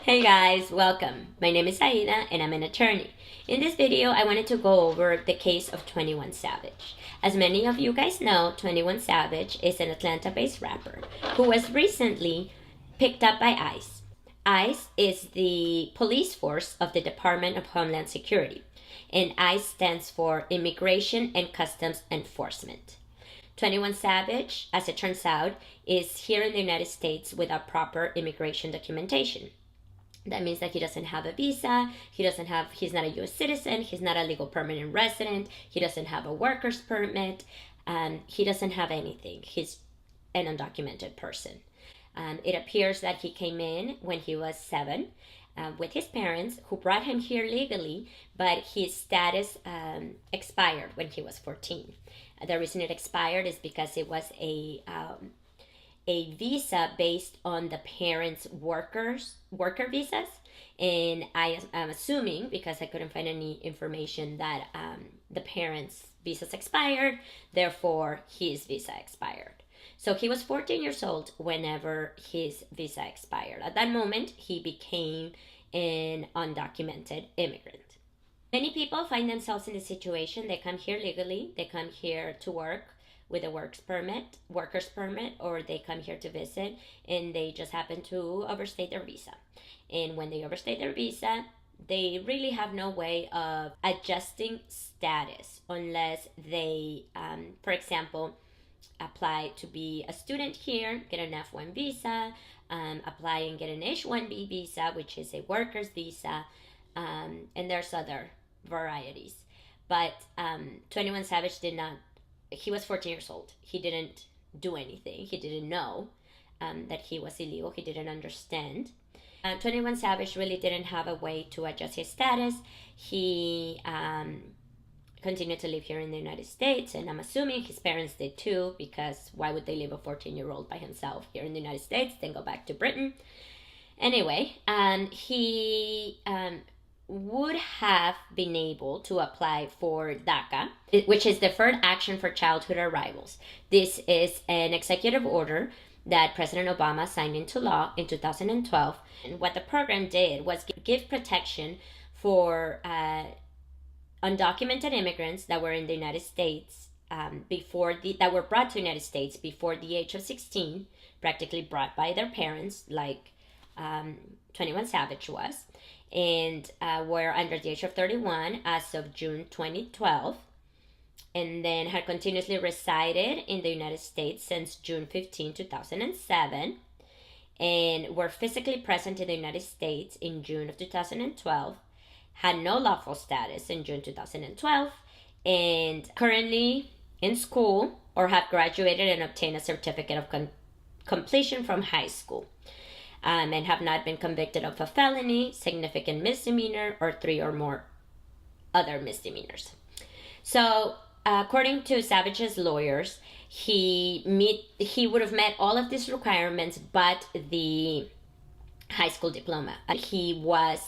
Hey guys, welcome. My name is Aida and I'm an attorney. In this video, I wanted to go over the case of 21 Savage. As many of you guys know, 21 Savage is an Atlanta-based rapper who was recently picked up by ICE. ICE is the police force of the Department of Homeland Security, and ICE stands for Immigration and Customs Enforcement. 21 Savage, as it turns out, is here in the United States without proper immigration documentation. That means that he doesn't have a visa, he's not a US citizen, he's not a legal permanent resident, he doesn't have a worker's permit, he doesn't have anything. He's an undocumented person. It appears that he came in when he was 7 with his parents, who brought him here legally, but his status expired when he was 14. The reason it expired is because it was a visa based on the parents' worker visas, and I'm assuming, because I couldn't find any information, that the parents' visas expired, therefore his visa expired. So he was 14 years old whenever his visa expired. At that moment, he became an undocumented immigrant. Many people find themselves in this situation. They come here legally, they come here to work with a worker's permit, or they come here to visit and they just happen to overstay their visa. And when they overstay their visa, they really have no way of adjusting status unless they, for example, apply to be a student here, get an F1 visa, apply and get an H1B visa, which is a worker's visa, and there's other varieties. But 21 Savage did not. He was 14 years old. He didn't do anything. He didn't know that he was illegal. He didn't understand. 21 Savage really didn't have a way to adjust his status. He continued to live here in the United States, and I'm assuming his parents did too, because why would they leave a 14-year-old by himself here in the United States, then go back to Britain? Anyway, he would have been able to apply for DACA, which is Deferred Action for Childhood Arrivals. This is an executive order that President Obama signed into law in 2012. And what the program did was give protection for undocumented immigrants that were in the United States that were brought to the United States before the age of 16, practically brought by their parents, like 21 Savage was, and were under the age of 31 as of June 2012, and then had continuously resided in the United States since June 15, 2007, and were physically present in the United States in June of 2012, had no lawful status in June 2012, and currently in school or have graduated and obtained a certificate of completion from high school. And have not been convicted of a felony, significant misdemeanor, or 3 or more other misdemeanors. So, according to Savage's lawyers, he would have met all of these requirements but the high school diploma. He was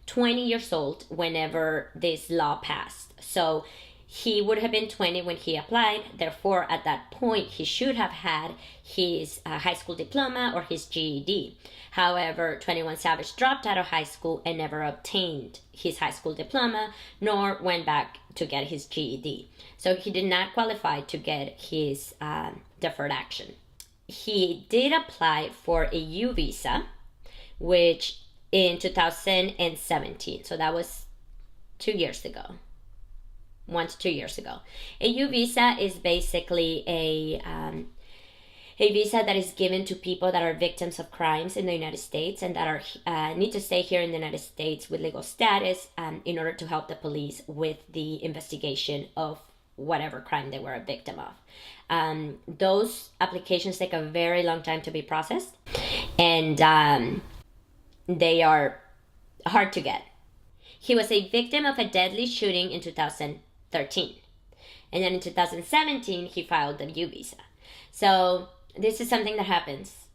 20 years old whenever this law passed. So he would have been 20 when he applied. Therefore, at that point, he should have had his high school diploma or his GED. However, 21 Savage dropped out of high school and never obtained his high school diploma, nor went back to get his GED. So he did not qualify to get his deferred action. He did apply for a U visa, which in 2017, so that was 2 years ago. 1 to 2 years ago. A U visa is basically a visa that is given to people that are victims of crimes in the United States and that are need to stay here in the United States with legal status in order to help the police with the investigation of whatever crime they were a victim of. Those applications take a very long time to be processed, and they are hard to get. He was a victim of a deadly shooting in 2013. And then in 2017, he filed the U visa. So this is something that happens.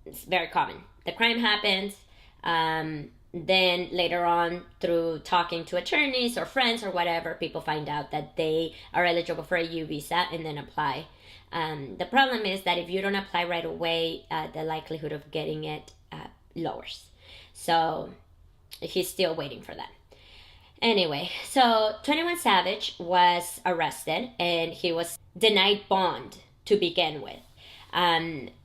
It's very common. The crime happens. Then later on, through talking to attorneys or friends or whatever, people find out that they are eligible for a U visa and then apply. The problem is that if you don't apply right away, the likelihood of getting it lowers. So he's still waiting for that. Anyway, so 21 Savage was arrested and he was denied bond to begin with.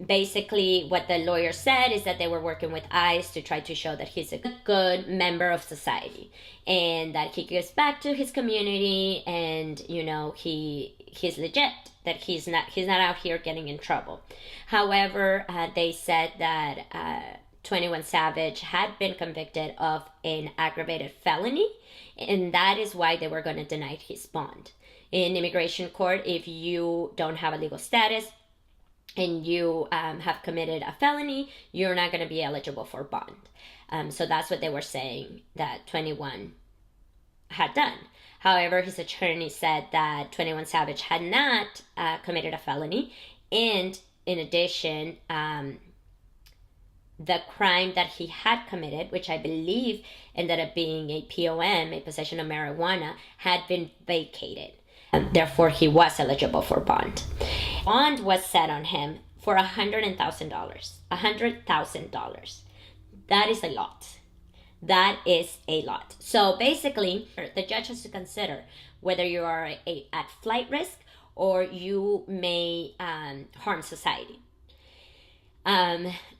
Basically, what the lawyer said is that they were working with ICE to try to show that he's a good member of society and that he gives back to his community, and he's legit, that he's not out here getting in trouble. However, they said that 21 Savage had been convicted of an aggravated felony, and that is why they were going to deny his bond. In immigration court, if you don't have a legal status and you have committed a felony, you're not going to be eligible for bond. So that's what they were saying that 21 had done. However, his attorney said that 21 Savage had not committed a felony, and in addition, the crime that he had committed, which I believe ended up being a POM, a possession of marijuana, had been vacated. Therefore, he was eligible for bond. Bond was set on him for $100,000. $100,000. That is a lot. That is a lot. So basically, the judge has to consider whether you are at flight risk or you may harm society.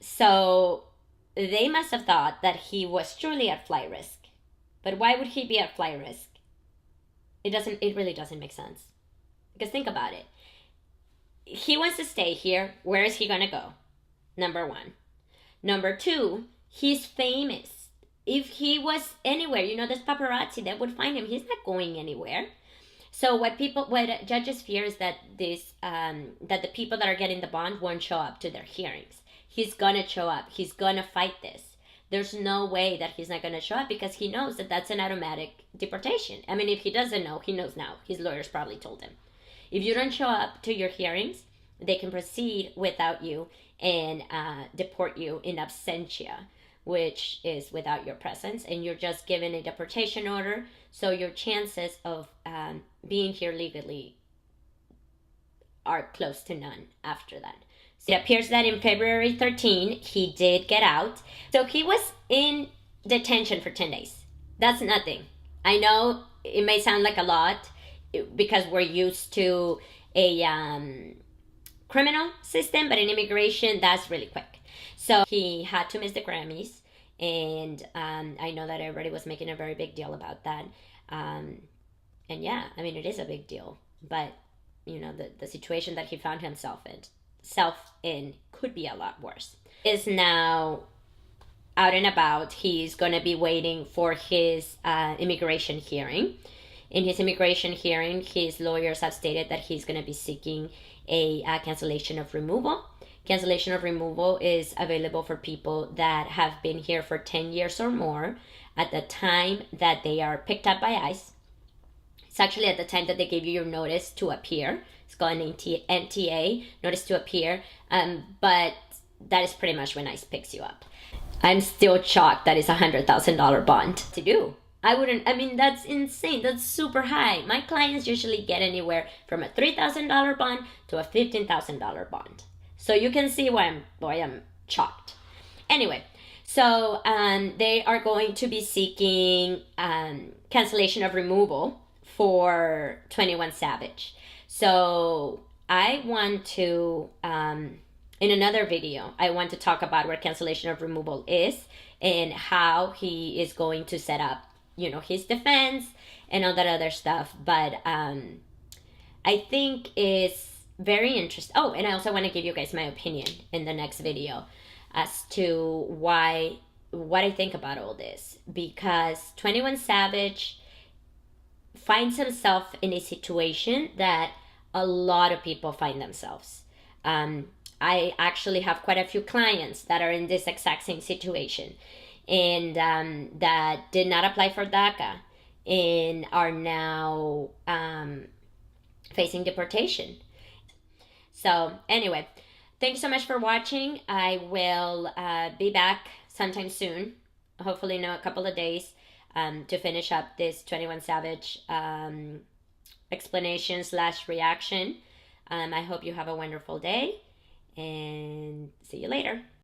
So they must have thought that he was truly at flight risk. But why would he be at flight risk? It really doesn't make sense. Because think about it. He wants to stay here. Where is he going to go? Number one. Number two, he's famous. If he was anywhere, there's paparazzi that would find him. He's not going anywhere. So what judges fear is that that the people that are getting the bond won't show up to their hearings. He's gonna show up. He's gonna fight this. There's no way that he's not gonna show up, because he knows that that's an automatic deportation. I mean, if he doesn't know, he knows now. His lawyers probably told him. If you don't show up to your hearings, they can proceed without you and deport you in absentia, which is without your presence, and you're just given a deportation order. So your chances of being here legally are close to none after that. So it appears that in February 13, he did get out. So he was in detention for 10 days. That's nothing. I know it may sound like a lot because we're used to a criminal system, but in immigration, that's really quick. So he had to miss the Grammys, and I know that everybody was making a very big deal about that. And yeah, I mean, it is a big deal, but the situation that he found himself in could be a lot worse. Is now out and about. He's going to be waiting for his immigration hearing. In his immigration hearing, his lawyers have stated that he's going to be seeking a cancellation of removal. Cancellation of removal is available for people that have been here for 10 years or more at the time that they are picked up by ICE. It's actually at the time that they give you your notice to appear. It's called an NTA, notice to appear, but that is pretty much when ICE picks you up. I'm still shocked that it's $100,000 bond to do. That's insane. That's super high. My clients usually get anywhere from a $3,000 bond to a $15,000 bond. So you can see why I'm shocked. Anyway, so they are going to be seeking cancellation of removal for 21 Savage. So I want to, in another video, I want to talk about what cancellation of removal is and how he is going to set up, his defense and all that other stuff. But I think it's very interesting. Oh, and I also want to give you guys my opinion in the next video as to what I think about all this, because 21 Savage finds himself in a situation that a lot of people find themselves. I actually have quite a few clients that are in this exact same situation, and that did not apply for DACA and are now facing deportation. So anyway, thanks so much for watching. I will be back sometime soon, hopefully in a couple of days, to finish up this 21 Savage explanation/reaction. I hope you have a wonderful day, and see you later.